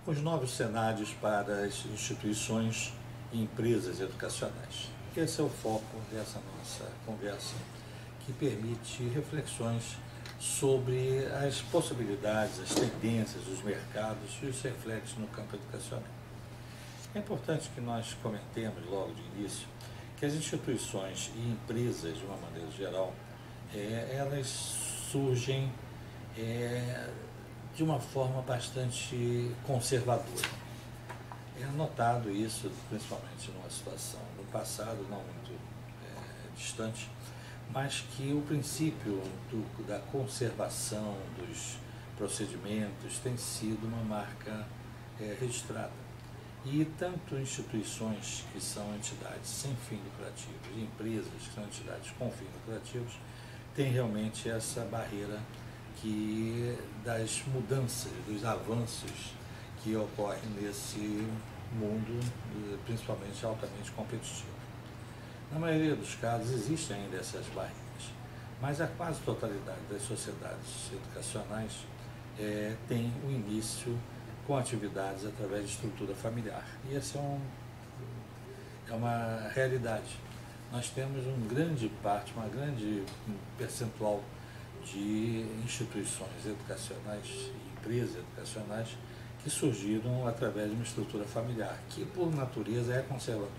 os novos cenários para as instituições e empresas educacionais. Esse é o foco dessa nossa conversa, que permite reflexões sobre as possibilidades, as tendências, os mercados e os reflexos no campo educacional. É importante que nós comentemos logo de início que as instituições e empresas, de uma maneira geral, elas surgem de uma forma bastante conservadora. É notado isso, principalmente numa situação no passado, não muito distante, mas que o princípio da conservação dos procedimentos tem sido uma marca registrada. E tanto instituições que são entidades sem fins lucrativos e empresas que são entidades com fins lucrativos têm realmente essa barreira das mudanças, dos avanços que ocorrem nesse mundo, principalmente altamente competitivo. Na maioria dos casos existem ainda essas barreiras, mas a quase totalidade das sociedades educacionais tem o início com atividades através de estrutura familiar. E essa é uma realidade. Nós temos uma grande percentual de instituições educacionais e empresas educacionais que surgiram através de uma estrutura familiar, que por natureza é conservadora.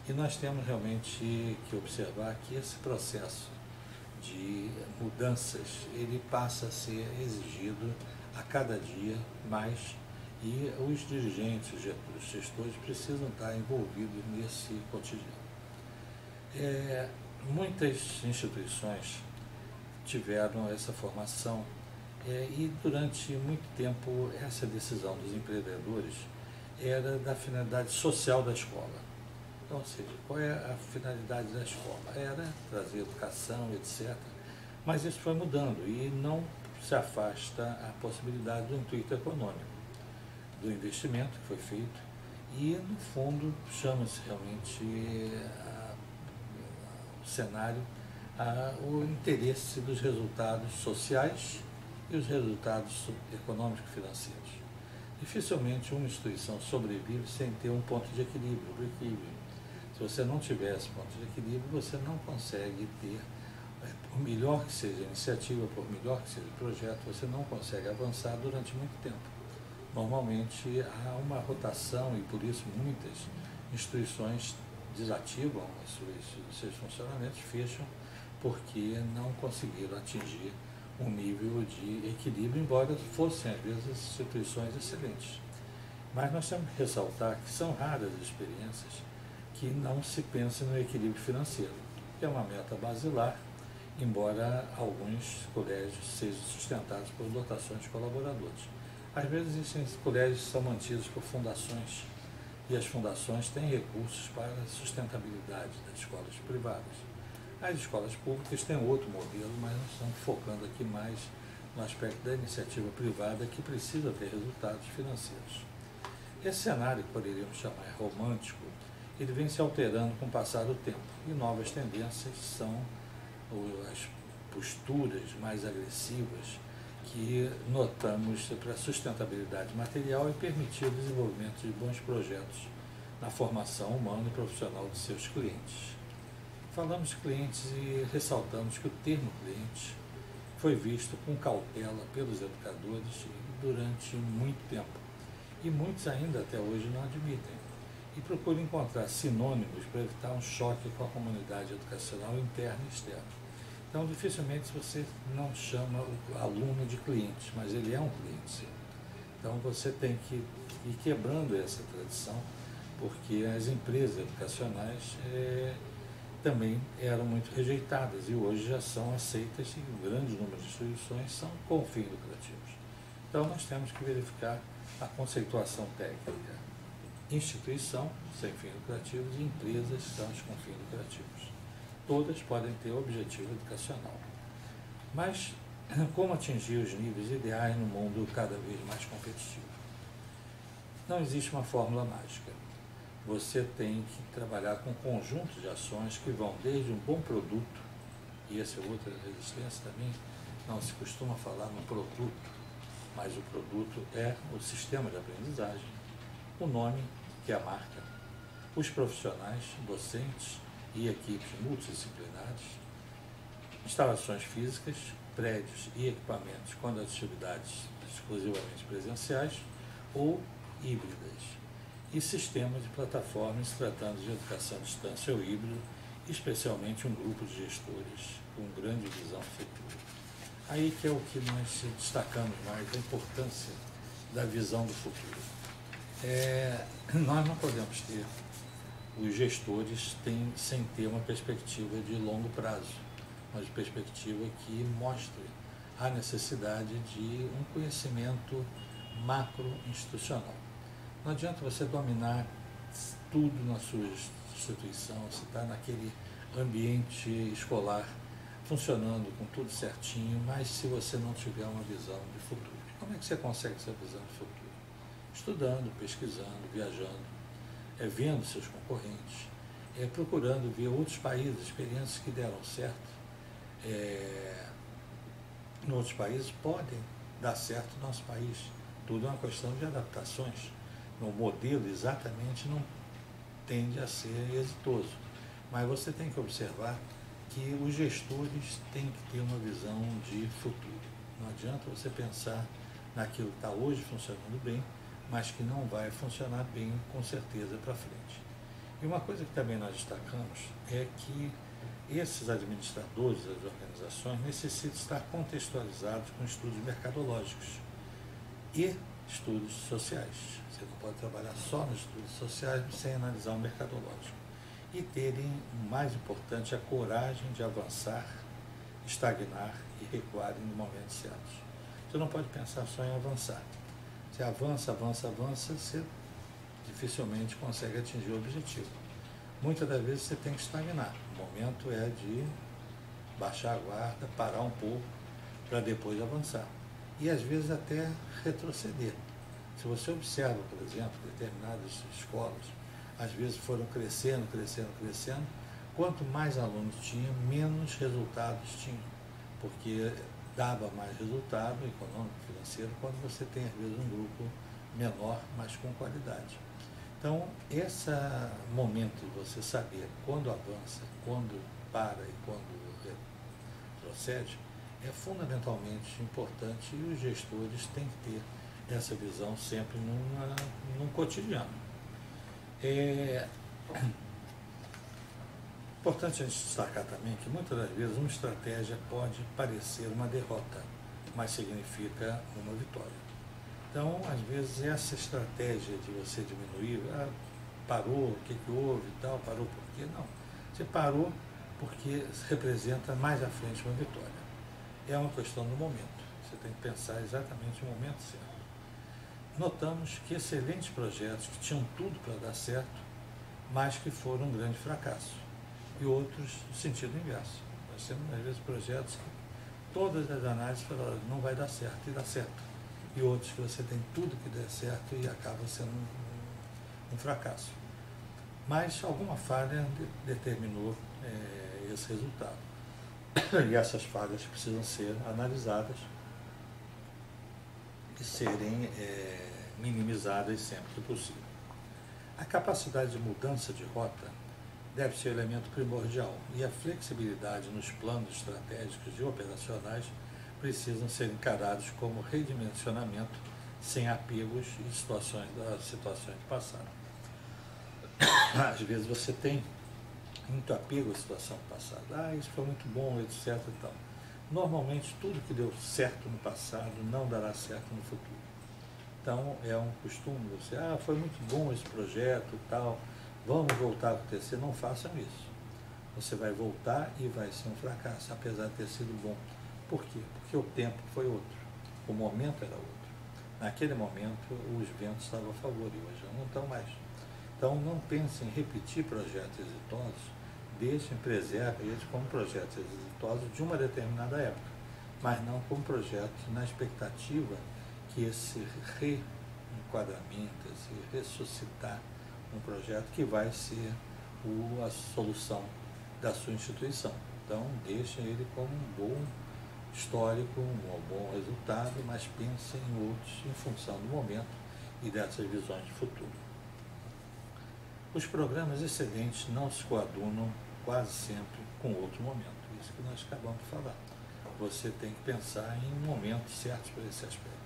E nós temos realmente que observar que esse processo de mudanças, ele passa a ser exigido a cada dia mais, e os dirigentes, os gestores precisam estar envolvidos nesse cotidiano. Muitas instituições tiveram essa formação e durante muito tempo essa decisão dos empreendedores era da finalidade social da escola. Então, ou seja, qual é a finalidade da escola? Era trazer educação, etc. Mas isso foi mudando e não se afasta a possibilidade do intuito econômico, do investimento que foi feito, e no fundo chama-se realmente o cenário o interesse dos resultados sociais e os resultados econômicos e financeiros. Dificilmente uma instituição sobrevive sem ter um ponto de equilíbrio, o equilíbrio. Se você não tiver esse ponto de equilíbrio, você não consegue ter, por melhor que seja a iniciativa, por melhor que seja o projeto, você não consegue avançar durante muito tempo. Normalmente há uma rotação e por isso muitas instituições desativam os seus funcionamentos, fecham, porque não conseguiram atingir um nível de equilíbrio, embora fossem às vezes instituições excelentes. Mas nós temos que ressaltar que são raras as experiências que não se pensa no equilíbrio financeiro, que é uma meta basilar, embora alguns colégios sejam sustentados por dotações de colaboradores. Às vezes existem colégios que são mantidos por fundações, e as fundações têm recursos para a sustentabilidade das escolas privadas. As escolas públicas têm outro modelo, mas nós estamos focando aqui mais no aspecto da iniciativa privada, que precisa ter resultados financeiros. Esse cenário, que poderíamos chamar romântico, ele vem se alterando com o passar do tempo, e novas tendências são as posturas mais agressivas que notamos para a sustentabilidade material e permitir o desenvolvimento de bons projetos na formação humana e profissional de seus clientes. Falamos de clientes e ressaltamos que o termo cliente foi visto com cautela pelos educadores durante muito tempo, e muitos ainda até hoje não admitem, e procuram encontrar sinônimos para evitar um choque com a comunidade educacional interna e externa. Então, dificilmente você não chama o aluno de cliente, mas ele é um cliente, sim. Então, você tem que ir quebrando essa tradição, porque as empresas educacionais também eram muito rejeitadas e hoje já são aceitas, e um grande número de instituições são com fins lucrativos. Então, nós temos que verificar a conceituação técnica. Instituição sem fins lucrativos e empresas são com fins lucrativos. Todas podem ter objetivo educacional. Mas como atingir os níveis ideais no mundo cada vez mais competitivo? Não existe uma fórmula mágica. Você tem que trabalhar com um conjunto de ações que vão desde um bom produto, e essa é outra resistência também, não se costuma falar no produto, mas o produto é o sistema de aprendizagem, o nome, que é a marca, os profissionais, docentes e equipes multidisciplinares, instalações físicas, prédios e equipamentos quando as atividades exclusivamente presenciais ou híbridas, e sistemas de plataformas tratando de educação à distância ou híbrido, especialmente um grupo de gestores com grande visão futura. Aí que é o que nós destacamos mais, a importância da visão do futuro. Nós não podemos ter os gestores sem ter uma perspectiva de longo prazo, uma perspectiva que mostre a necessidade de um conhecimento macro-institucional. Não adianta você dominar tudo na sua instituição, você está naquele ambiente escolar funcionando com tudo certinho, mas se você não tiver uma visão de futuro. Como é que você consegue essa visão de futuro? Estudando, pesquisando, viajando, vendo seus concorrentes, procurando ver outros países, experiências que deram certo. Em outros países podem dar certo no nosso país. Tudo é uma questão de adaptações. O modelo exatamente não tende a ser exitoso, mas você tem que observar que os gestores têm que ter uma visão de futuro. Não adianta você pensar naquilo que está hoje funcionando bem, mas que não vai funcionar bem com certeza para frente. E uma coisa que também nós destacamos é que esses administradores das organizações necessitam estar contextualizados com estudos mercadológicos e estudos sociais. Você não pode trabalhar só nos estudos sociais sem analisar o mercadológico. E terem, o mais importante, a coragem de avançar, estagnar e recuar em momentos certos. Você não pode pensar só em avançar. Você avança, você dificilmente consegue atingir o objetivo. Muitas das vezes você tem que estagnar. O momento é de baixar a guarda, parar um pouco, para depois avançar. E às vezes até retroceder. Se você observa, por exemplo, determinadas escolas, às vezes foram crescendo, quanto mais alunos tinham, menos resultados tinham, porque dava mais resultado econômico, financeiro, quando você tem, às vezes, um grupo menor, mas com qualidade. Então, esse momento de você saber quando avança, quando para e quando retrocede, é fundamentalmente importante e os gestores têm que ter essa visão sempre num cotidiano. É importante a gente destacar também que muitas das vezes uma estratégia pode parecer uma derrota, mas significa uma vitória. Então, às vezes, essa estratégia de você diminuir, parou, o que houve e tal, parou por quê? Não. Você parou porque representa mais à frente uma vitória. É uma questão do momento. Você tem que pensar exatamente no momento certo. Notamos que excelentes projetos que tinham tudo para dar certo, mas que foram um grande fracasso. E outros no sentido inverso. Nós temos, às vezes, projetos que todas as análises falaram não vai dar certo e dá certo. E outros que você tem tudo que der certo e acaba sendo um fracasso. Mas alguma falha determinou esse resultado. E essas falhas precisam ser analisadas e serem minimizadas sempre que possível. A capacidade de mudança de rota deve ser elemento primordial e a flexibilidade nos planos estratégicos e operacionais precisam ser encarados como redimensionamento sem apegos e situações do passado. Às vezes você tem muito apego à situação passada. Isso foi muito bom, etc. E tal. Normalmente, tudo que deu certo no passado não dará certo no futuro. Então, é um costume você, foi muito bom esse projeto e tal, vamos voltar a acontecer. Não façam isso. Você vai voltar e vai ser um fracasso, apesar de ter sido bom. Por quê? Porque o tempo foi outro, o momento era outro. Naquele momento, os ventos estavam a favor e hoje não estão mais. Então, não pensem em repetir projetos exitosos, preservem eles como projetos exitosos de uma determinada época, mas não como projetos na expectativa que esse reenquadramento, esse ressuscitar um projeto que vai ser a solução da sua instituição. Então, deixem ele como um bom histórico, um bom resultado, mas pensa em outros em função do momento e dessas visões de futuro. Os programas excelentes não se coadunam quase sempre com outro momento, isso que nós acabamos de falar. Você tem que pensar em momentos certos para esse aspecto.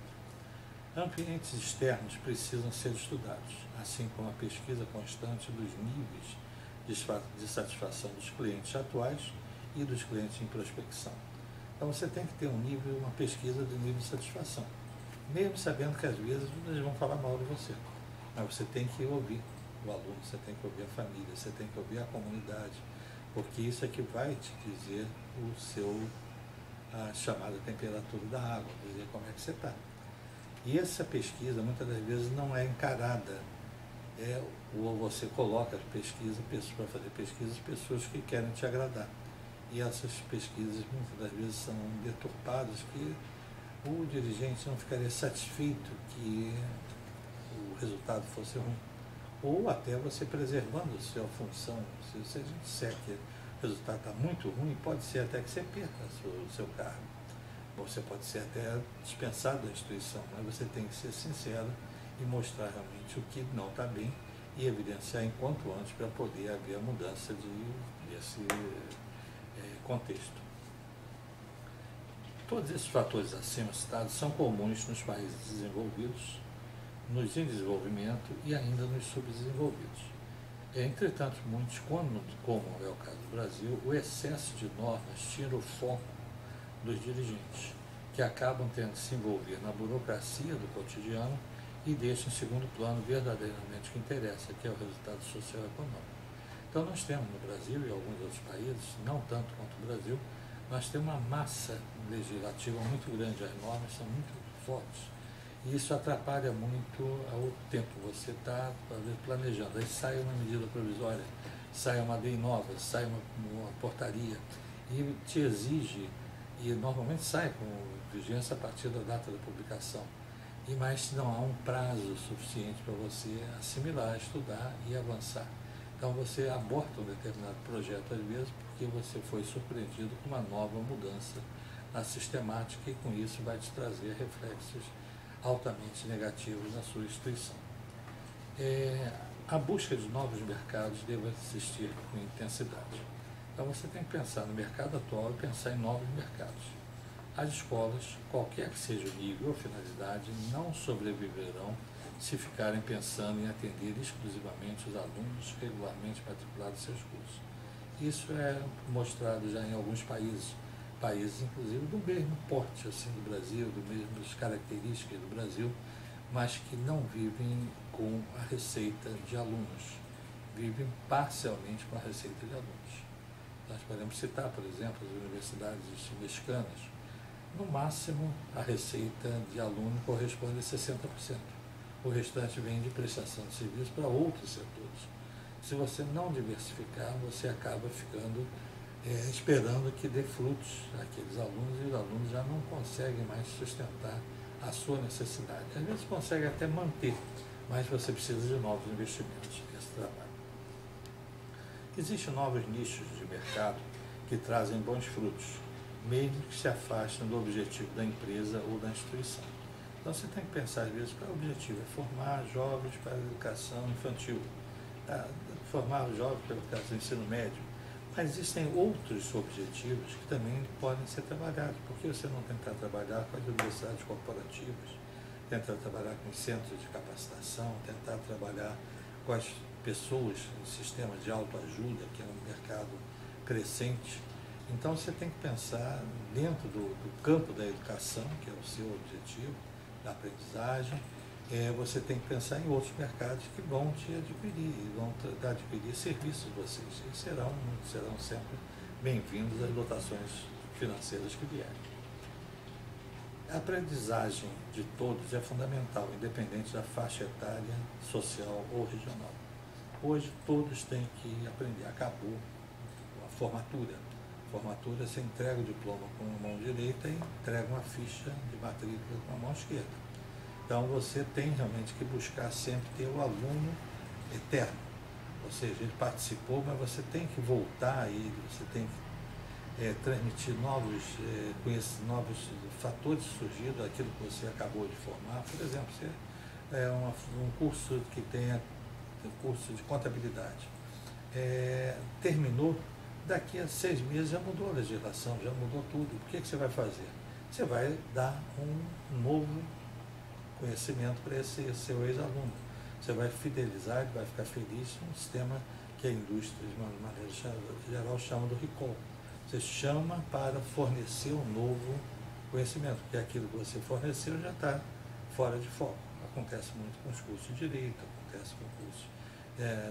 Ambientes externos precisam ser estudados, assim como a pesquisa constante dos níveis de satisfação dos clientes atuais e dos clientes em prospecção. Então você tem que ter uma pesquisa de nível de satisfação, mesmo sabendo que às vezes eles vão falar mal de você, mas você tem que ouvir o aluno, você tem que ouvir a família, você tem que ouvir a comunidade, porque isso é que vai te dizer a chamada temperatura da água, dizer como é que você está. E essa pesquisa, muitas das vezes, não é encarada. Ou você coloca para fazer pesquisas, pessoas que querem te agradar. E essas pesquisas, muitas das vezes, são deturpadas, que o dirigente não ficaria satisfeito que o resultado fosse ruim. Ou até você preservando a sua função. Se a gente disser que o resultado está muito ruim, pode ser até que você perca o seu cargo. Você pode ser até dispensado da instituição, mas você tem que ser sincero e mostrar realmente o que não está bem e evidenciar enquanto antes para poder haver a mudança desse contexto. Todos esses fatores acima citados são comuns nos países desenvolvidos, nos em desenvolvimento e ainda nos subdesenvolvidos. Entretanto, muitos, como é o caso do Brasil, o excesso de normas tira o foco dos dirigentes, que acabam tendo que se envolver na burocracia do cotidiano e deixam em segundo plano verdadeiramente o que interessa, que é o resultado social e econômico. Então nós temos no Brasil e alguns outros países, não tanto quanto o Brasil, nós temos uma massa legislativa muito grande, as normas são muito fortes, e isso atrapalha muito ao tempo. Você está planejando, aí sai uma medida provisória, sai uma lei nova, sai uma portaria, e te exige, e normalmente sai com vigência a partir da data da publicação, mas não há um prazo suficiente para você assimilar, estudar e avançar. Então você aborta um determinado projeto às vezes porque você foi surpreendido com uma nova mudança na sistemática e com isso vai te trazer reflexos altamente negativos na sua instituição. A busca de novos mercados deve existir com intensidade. Então você tem que pensar no mercado atual e pensar em novos mercados. As escolas, qualquer que seja o nível ou finalidade, não sobreviverão se ficarem pensando em atender exclusivamente os alunos regularmente matriculados em seus cursos. Isso é mostrado já em alguns países inclusive do mesmo porte assim, do Brasil, das mesmas características do Brasil, mas que não vivem com a receita de alunos, vivem parcialmente com a receita de alunos. Nós podemos citar, por exemplo, as universidades mexicanas. No máximo, a receita de aluno corresponde a 60%. O restante vem de prestação de serviço para outros setores. Se você não diversificar, você acaba ficando esperando que dê frutos àqueles alunos, e os alunos já não conseguem mais sustentar a sua necessidade. Às vezes consegue até manter, mas você precisa de novos investimentos nesse trabalho. Existem novos nichos de mercado que trazem bons frutos, mesmo que se afastem do objetivo da empresa ou da instituição. Então você tem que pensar, às vezes, qual é o objetivo? É formar jovens para a educação infantil, formar os jovens para a educação ensino médio. Mas existem outros objetivos que também podem ser trabalhados. Por que você não tentar trabalhar com as universidades corporativas, tentar trabalhar com centros de capacitação, tentar trabalhar com as pessoas em sistemas de autoajuda, que é um mercado crescente? Então você tem que pensar dentro do campo da educação, que é o seu objetivo, da aprendizagem, você tem que pensar em outros mercados que vão te adquirir, vão adquirir serviços de vocês, e serão sempre bem-vindos às dotações financeiras que vierem. A aprendizagem de todos é fundamental, independente da faixa etária, social ou regional. Hoje todos têm que aprender, acabou a formatura. Formatura, você entrega o diploma com a mão direita e entrega uma ficha de matrícula com a mão esquerda. Então você tem realmente que buscar sempre ter o aluno eterno, ou seja, ele participou, mas você tem que voltar a ele, você tem que transmitir novos fatores surgidos, aquilo que você acabou de formar. Por exemplo, você um curso que tenha um curso de contabilidade, terminou, daqui a 6 meses já mudou a legislação, já mudou tudo. O que você vai fazer? Você vai dar um novo conhecimento para esse seu ex-aluno. Você vai fidelizar, ele vai ficar feliz com um sistema que a indústria, de uma maneira geral, chama do recall. Você chama para fornecer um novo conhecimento, porque aquilo que você forneceu já está fora de foco. Acontece muito com os cursos de direito, acontece com cursos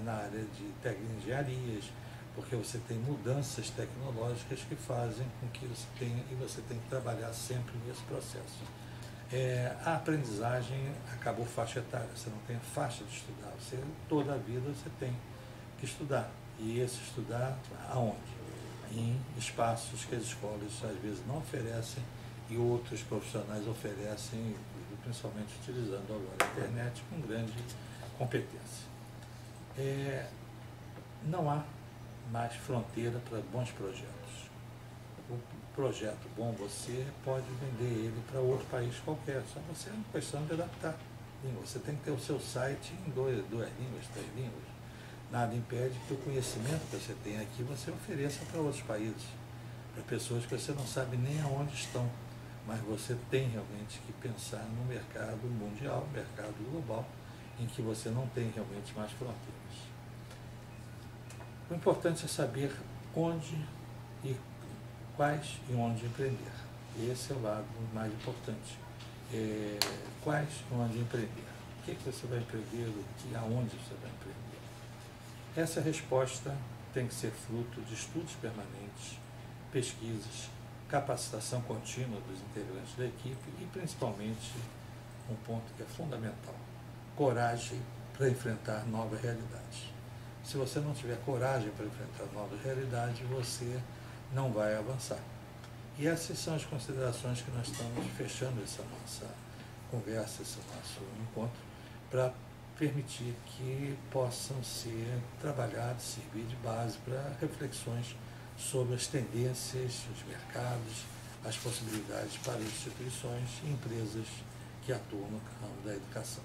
na área de engenharias, porque você tem mudanças tecnológicas que fazem com que você tenha, e você tem que trabalhar sempre nesse processo. A aprendizagem acabou faixa etária, você não tem a faixa de estudar, toda a vida você tem que estudar. E esse estudar aonde? Em espaços que as escolas às vezes não oferecem e outros profissionais oferecem, principalmente utilizando agora a internet com grande competência. Não há mais fronteira para bons projetos. O projeto bom, você pode vender ele para outro país qualquer, só você é uma questão de adaptar. Você tem que ter o seu site em duas línguas, 3 línguas. Nada impede que o conhecimento que você tem aqui você ofereça para outros países, para pessoas que você não sabe nem aonde estão, mas você tem realmente que pensar no mercado mundial, mercado global, em que você não tem realmente mais fronteiras. O importante é saber onde e quais e onde empreender. Esse é o lado mais importante. Quais e onde empreender? O que você vai empreender e aonde você vai empreender? Essa resposta tem que ser fruto de estudos permanentes, pesquisas, capacitação contínua dos integrantes da equipe e, principalmente, um ponto que é fundamental, coragem para enfrentar novas realidades. Se você não tiver coragem para enfrentar novas realidades, você não vai avançar. E essas são as considerações que nós estamos fechando essa nossa conversa, esse nosso encontro, para permitir que possam ser trabalhados, servir de base para reflexões sobre as tendências, os mercados, as possibilidades para instituições e empresas que atuam no campo da educação.